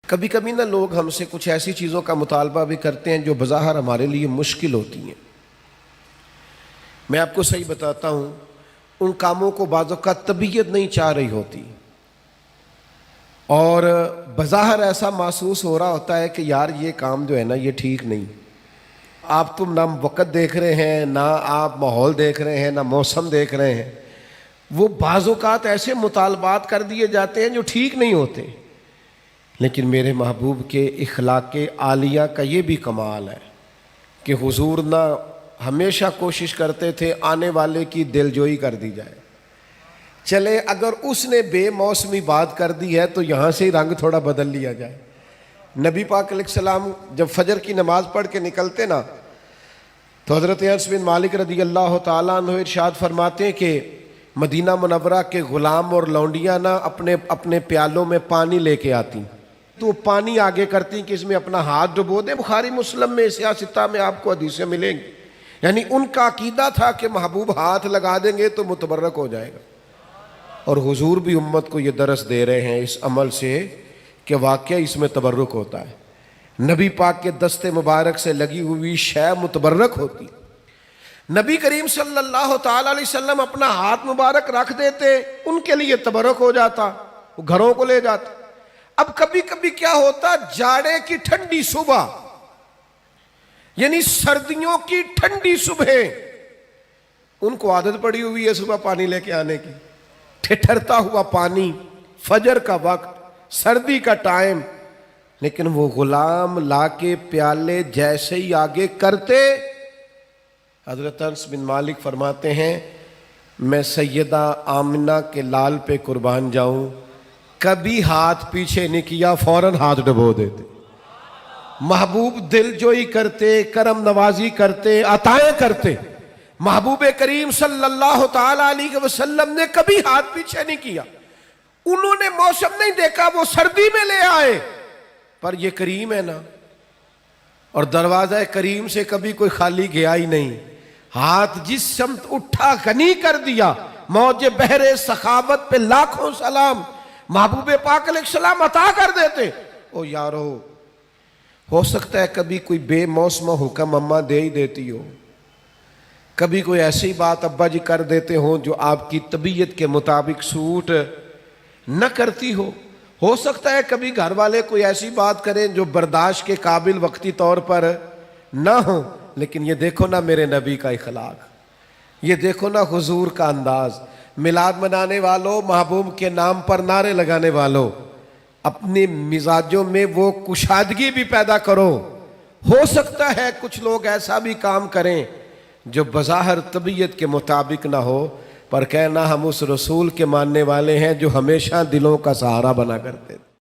کبھی کبھی نا لوگ ہم سے کچھ ایسی چیزوں کا مطالبہ بھی کرتے ہیں جو بظاہر ہمارے لیے مشکل ہوتی ہیں۔ میں آپ کو صحیح بتاتا ہوں، ان کاموں کو بعض اوقات طبیعت نہیں چاہ رہی ہوتی اور بظاہر ایسا محسوس ہو رہا ہوتا ہے کہ یار یہ کام جو ہے نا یہ ٹھیک نہیں۔ آپ تم نہ وقت دیکھ رہے ہیں، نہ آپ ماحول دیکھ رہے ہیں، نہ موسم دیکھ رہے ہیں، وہ بعض اوقات ایسے مطالبات کر دیے جاتے ہیں جو ٹھیک نہیں ہوتے۔ لیکن میرے محبوب کے اخلاق عالیہ کا یہ بھی کمال ہے کہ حضور نہ ہمیشہ کوشش کرتے تھے آنے والے کی دلجوئی کر دی جائے۔ چلے اگر اس نے بے موسمی بات کر دی ہے تو یہاں سے ہی رنگ تھوڑا بدل لیا جائے۔ نبی پاک علیہ السلام جب فجر کی نماز پڑھ کے نکلتے نا تو حضرت انس بن مالک رضی اللہ تعالیٰ عنہ ارشاد فرماتے ہیں کہ مدینہ منورہ کے غلام اور لونڈیاں نا اپنے پیالوں میں پانی لے کے آتی تو پانی آگے کرتی کہ اس میں اپنا ہاتھ ڈبو دیں۔ بخاری مسلم میں سیاستہ میں آپ کو حدیثیں ملیں گی۔ یعنی ان کا عقیدہ تھا کہ محبوب ہاتھ لگا دیں گے تو متبرک ہو جائے گا، اور حضور بھی امت کو یہ درس دے رہے ہیں اس عمل سے کہ واقعہ اس میں تبرک ہوتا ہے۔ نبی پاک کے دست مبارک سے لگی ہوئی شے متبرک ہوتی۔ نبی کریم صلی اللہ تعالی علیہ وسلم اپنا ہاتھ مبارک رکھ دیتے، ان کے لیے تبرک ہو جاتا، وہ گھروں کو لے جاتے۔ اب کبھی کبھی کیا ہوتا، جاڑے کی ٹھنڈی صبح، یعنی سردیوں کی ٹھنڈی صبح، ان کو عادت پڑی ہوئی ہے صبح پانی لے کے آنے کی، ٹھٹھرتا ہوا پانی، فجر کا وقت، سردی کا ٹائم، لیکن وہ غلام لا کے پیالے جیسے ہی آگے کرتے، حضرت انس بن مالک فرماتے ہیں میں سیدہ آمنہ کے لال پہ قربان جاؤں، کبھی ہاتھ پیچھے نہیں کیا، فوراً ہاتھ ڈبو دیتے۔ محبوب دل جوئی کرتے، کرم نوازی کرتے، عطائیں کرتے۔ محبوب کریم صلی اللہ تعالی علیہ وسلم نے کبھی ہاتھ پیچھے نہیں کیا۔ انہوں نے موسم نہیں دیکھا، وہ سردی میں لے آئے، پر یہ کریم ہے نا، اور دروازہ کریم سے کبھی کوئی خالی گیا ہی نہیں۔ ہاتھ جس سمت اٹھا غنی کر دیا، موج بحر سخاوت پہ لاکھوں سلام، محبوب پاک علیہ السلام عطا کر دیتے۔ او یارو، ہو سکتا ہے کبھی کوئی بے موسم حکم اماں دے ہی دیتی ہو، کبھی کوئی ایسی بات ابا جی کر دیتے ہوں جو آپ کی طبیعت کے مطابق سوٹ نہ کرتی ہو سکتا ہے کبھی گھر والے کوئی ایسی بات کریں جو برداشت کے قابل وقتی طور پر نہ ہو، لیکن یہ دیکھو نا میرے نبی کا اخلاق، یہ دیکھو نا حضور کا انداز۔ میلاد منانے والوں، محبوب کے نام پر نعرے لگانے والوں، اپنے مزاجوں میں وہ کشادگی بھی پیدا کرو۔ ہو سکتا ہے کچھ لوگ ایسا بھی کام کریں جو بظاہر طبیعت کے مطابق نہ ہو، پر کہنا ہم اس رسول کے ماننے والے ہیں جو ہمیشہ دلوں کا سہارا بنا کرتے تھے۔